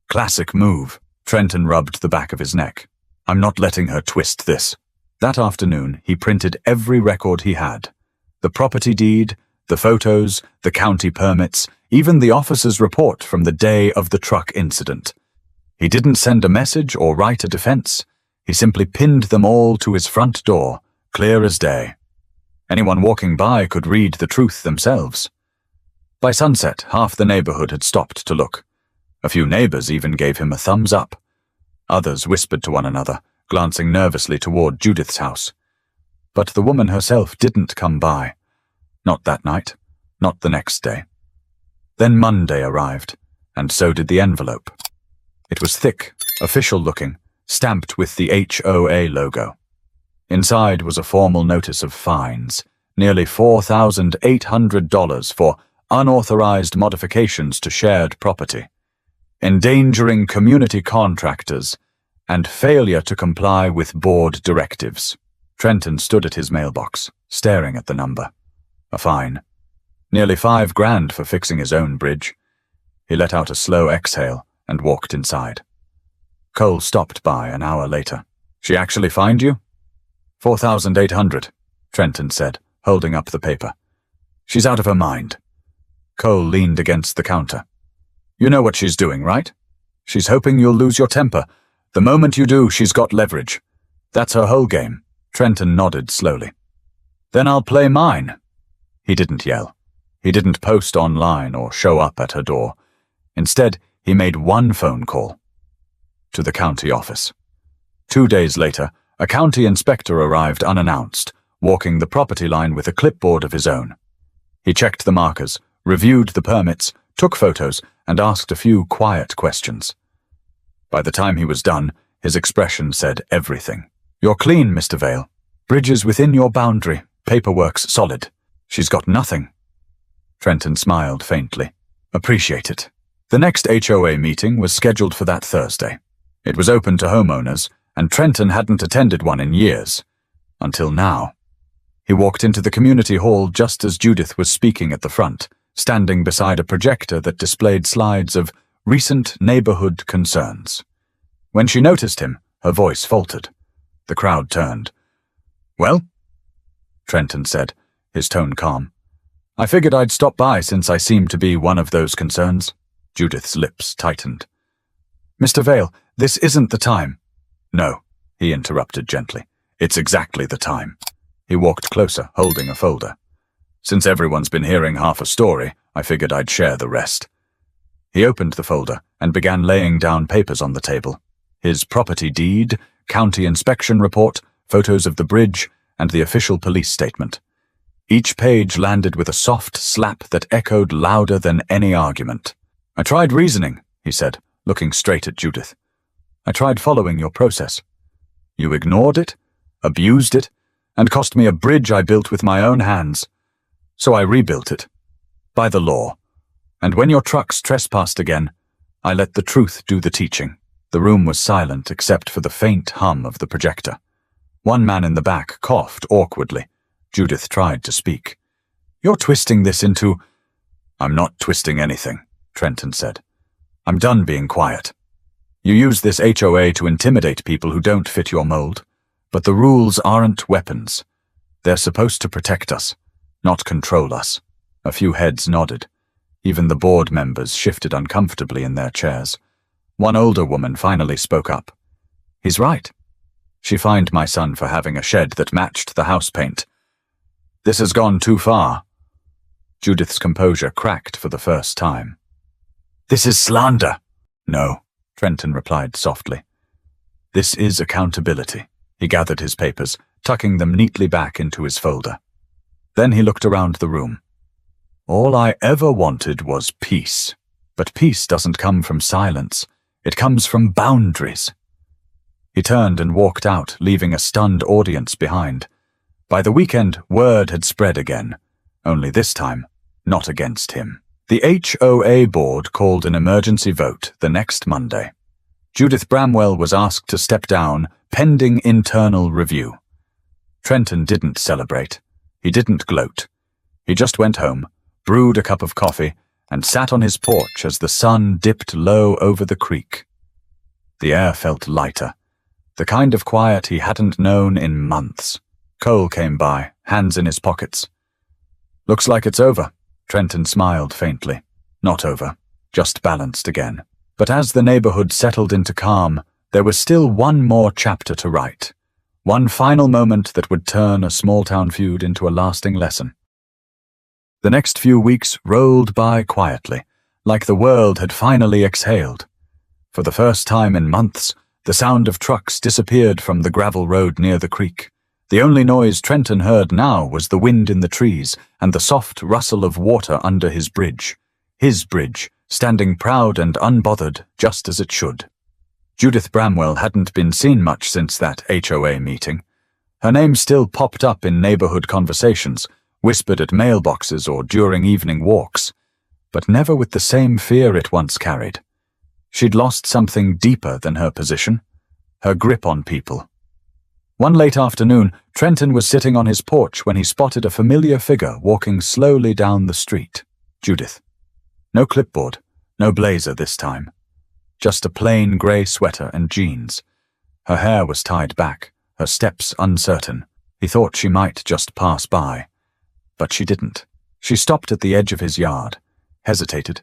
A: "Classic move." Trenton rubbed the back of his neck. "I'm not letting her twist this." That afternoon, he printed every record he had. The property deed, the photos, the county permits, even the officer's report from the day of the truck incident. He didn't send a message or write a defense. He simply pinned them all to his front door, clear as day. Anyone walking by could read the truth themselves. By sunset, half the neighborhood had stopped to look. A few neighbors even gave him a thumbs up. Others whispered to one another, glancing nervously toward Judith's house. But the woman herself didn't come by. Not that night, not the next day. Then Monday arrived, and so did the envelope. It was thick, official-looking, stamped with the HOA logo. Inside was a formal notice of fines, nearly $4,800 for unauthorized modifications to shared property, endangering community contractors, and failure to comply with board directives. Trenton stood at his mailbox, staring at the number. A fine. Nearly $5,000 for fixing his own bridge. He let out a slow exhale and walked inside. Cole stopped by an hour later. "She actually fined you?" $4,800, Trenton said, holding up the paper. "She's out of her mind." Cole leaned against the counter. "You know what she's doing, right? She's hoping you'll lose your temper. The moment you do, she's got leverage. That's her whole game." Trenton nodded slowly. "Then I'll play mine." He didn't yell. He didn't post online or show up at her door. Instead, he made one phone call. To the county office. 2 days later, a county inspector arrived unannounced, walking the property line with a clipboard of his own. He checked the markers, reviewed the permits, took photos, and asked a few quiet questions. By the time he was done, his expression said everything. "You're clean, Mr. Vale. Bridges within your boundary. Paperwork's solid. She's got nothing." Trenton smiled faintly. "Appreciate it." The next HOA meeting was scheduled for that Thursday. It was open to homeowners, and Trenton hadn't attended one in years. Until now. He walked into the community hall just as Judith was speaking at the front, standing beside a projector that displayed slides of recent neighborhood concerns. When she noticed him, her voice faltered. The crowd turned. "Well?" Trenton said, his tone calm. "I figured I'd stop by since I seem to be one of those concerns." Judith's lips tightened. "Mr. Vale, this isn't the time." "No," he interrupted gently. "It's exactly the time." He walked closer, holding a folder. "Since everyone's been hearing half a story, I figured I'd share the rest." He opened the folder and began laying down papers on the table. His property deed, county inspection report, photos of the bridge, and the official police statement. Each page landed with a soft slap that echoed louder than any argument. "I tried reasoning," he said, looking straight at Judith. "I tried following your process. You ignored it, abused it, and cost me a bridge I built with my own hands. So I rebuilt it. By the law. And when your trucks trespassed again, I let the truth do the teaching." The room was silent except for the faint hum of the projector. One man in the back coughed awkwardly. Judith tried to speak. "You're twisting this into—" "I'm not twisting anything," Trenton said. "I'm done being quiet. You use this HOA to intimidate people who don't fit your mold, but the rules aren't weapons. They're supposed to protect us, not control us." A few heads nodded. Even the board members shifted uncomfortably in their chairs. One older woman finally spoke up. "He's right. She fined my son for having a shed that matched the house paint. This has gone too far." Judith's composure cracked for the first time. "This is slander." "No," Trenton replied softly. "This is accountability." He gathered his papers, tucking them neatly back into his folder. Then he looked around the room. "All I ever wanted was peace. But peace doesn't come from silence. It comes from boundaries." He turned and walked out, leaving a stunned audience behind. By the weekend, word had spread again, only this time, not against him. The HOA board called an emergency vote the next Monday. Judith Bramwell was asked to step down, pending internal review. Trenton didn't celebrate. He didn't gloat. He just went home, brewed a cup of coffee, and sat on his porch as the sun dipped low over the creek. The air felt lighter, the kind of quiet he hadn't known in months. Cole came by, hands in his pockets. "Looks like it's over." Trenton smiled faintly. Not over, just balanced again. But as the neighborhood settled into calm, there was still one more chapter to write. One final moment that would turn a small-town feud into a lasting lesson. The next few weeks rolled by quietly, like the world had finally exhaled. For the first time in months, the sound of trucks disappeared from the gravel road near the creek. The only noise Trenton heard now was the wind in the trees and the soft rustle of water under his bridge, standing proud and unbothered just as it should. Judith Bramwell hadn't been seen much since that HOA meeting. Her name still popped up in neighborhood conversations, whispered at mailboxes or during evening walks, but never with the same fear it once carried. She'd lost something deeper than her position, her grip on people. One late afternoon, Trenton was sitting on his porch when he spotted a familiar figure walking slowly down the street. Judith. No clipboard, no blazer this time. Just a plain grey sweater and jeans. Her hair was tied back, her steps uncertain. He thought she might just pass by. But she didn't. She stopped at the edge of his yard, hesitated,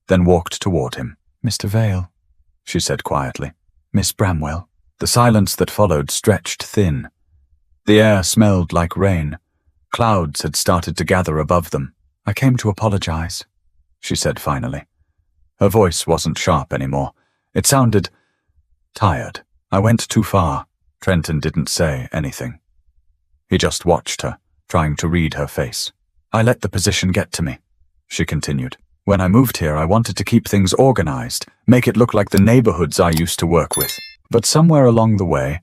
A: then walked toward him. "Mr. Vale," she said quietly. "Miss Bramwell." The silence that followed stretched thin. The air smelled like rain, Clouds had started to gather above them. "I came to apologize," she said finally. Her voice wasn't sharp anymore. It sounded tired. "I went too far." Trenton didn't say anything. He just watched her, trying to read her face. "I let the position get to me," she continued. "When I moved here, I wanted to keep things organized, make it look like the neighborhoods I used to work with. But somewhere along the way,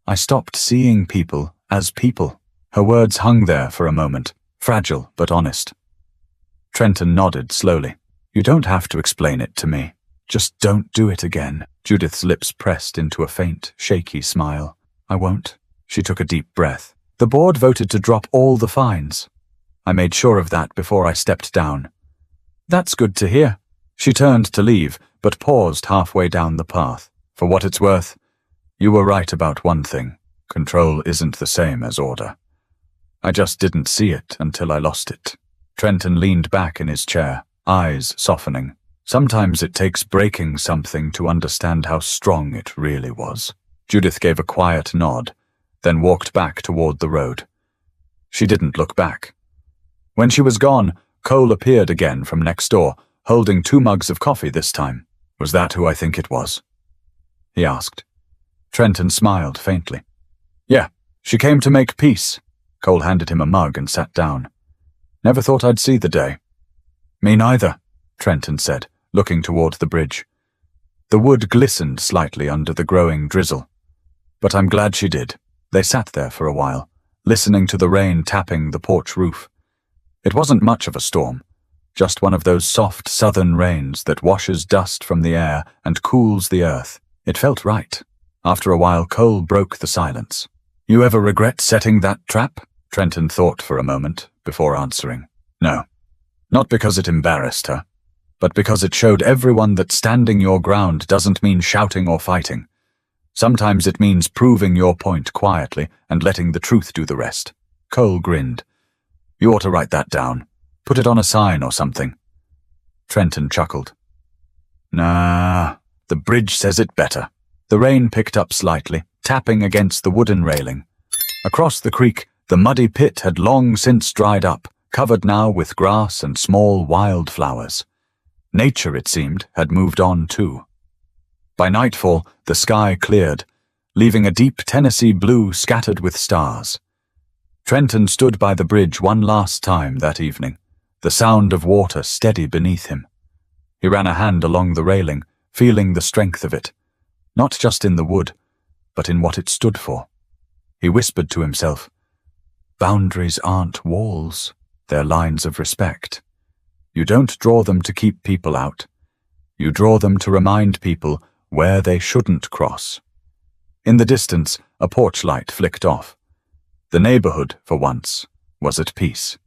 A: I stopped seeing people as people." Her words hung there for a moment, fragile but honest. Trenton nodded slowly. "You don't have to explain it to me. Just don't do it again." Judith's lips pressed into a faint, shaky smile. "I won't." She took a deep breath. "The board voted to drop all the fines. I made sure of that before I stepped down." "That's good to hear." She turned to leave, but paused halfway down the path. "For what it's worth, you were right about one thing. Control isn't the same as order. I just didn't see it until I lost it." Trenton leaned back in his chair, eyes softening. Sometimes it takes breaking something to understand how strong it really was. Judith gave a quiet nod, then walked back toward the road. She didn't look back. When she was gone, Cole appeared again from next door, holding 2 mugs of coffee this time. "Was that who I think it was?" he asked. Trenton smiled faintly. "Yeah, she came to make peace." Cole handed him a mug and sat down. "Never thought I'd see the day." "Me neither," Trenton said, looking toward the bridge. The wood glistened slightly under the growing drizzle. "But I'm glad she did." They sat there for a while, listening to the rain tapping the porch roof. It wasn't much of a storm, just one of those soft southern rains that washes dust from the air and cools the earth. It felt right. After a while, Cole broke the silence. "You ever regret setting that trap?" Trenton thought for a moment before answering. "No. Not because it embarrassed her, but because it showed everyone that standing your ground doesn't mean shouting or fighting. Sometimes it means proving your point quietly and letting the truth do the rest." Cole grinned. "You ought to write that down. Put it on a sign or something." Trenton chuckled. "Nah, the bridge says it better." The rain picked up slightly, tapping against the wooden railing. Across the creek, the muddy pit had long since dried up, covered now with grass and small wildflowers. Nature, it seemed, had moved on too. By nightfall, the sky cleared, leaving a deep Tennessee blue scattered with stars. Trenton stood by the bridge one last time that evening, the sound of water steady beneath him. He ran a hand along the railing, feeling the strength of it, not just in the wood, but in what it stood for. He whispered to himself, "Boundaries aren't walls, they're lines of respect. You don't draw them to keep people out. You draw them to remind people where they shouldn't cross." In the distance, a porch light flicked off. The neighborhood, for once, was at peace.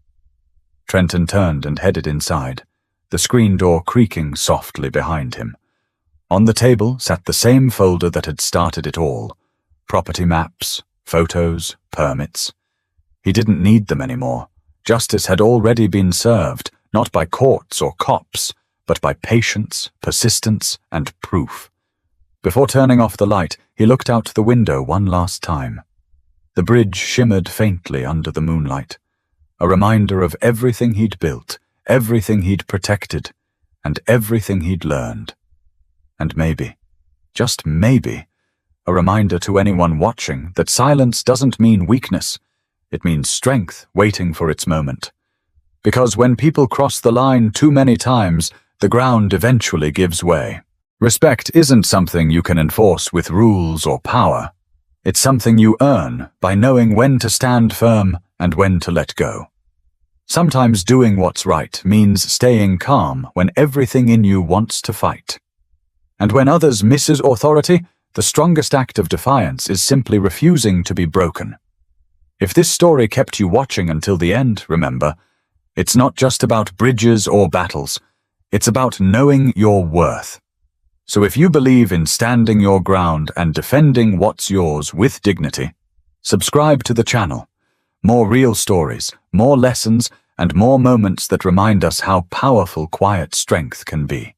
A: Trenton turned and headed inside, the screen door creaking softly behind him. On the table sat the same folder that had started it all: property maps, photos, permits. He didn't need them anymore. Justice had already been served, not by courts or cops, but by patience, persistence, and proof. Before turning off the light, he looked out the window one last time. The bridge shimmered faintly under the moonlight, a reminder of everything he'd built, everything he'd protected, and everything he'd learned. And maybe, just maybe, a reminder to anyone watching that silence doesn't mean weakness. It means strength waiting for its moment. Because when people cross the line too many times, the ground eventually gives way. Respect isn't something you can enforce with rules or power. It's something you earn by knowing when to stand firm and when to let go. Sometimes doing what's right means staying calm when everything in you wants to fight. And when others misses authority, the strongest act of defiance is simply refusing to be broken. If this story kept you watching until the end, remember, it's not just about bridges or battles. It's about knowing your worth. So if you believe in standing your ground and defending what's yours with dignity, subscribe to the channel. More real stories, more lessons, and more moments that remind us how powerful quiet strength can be.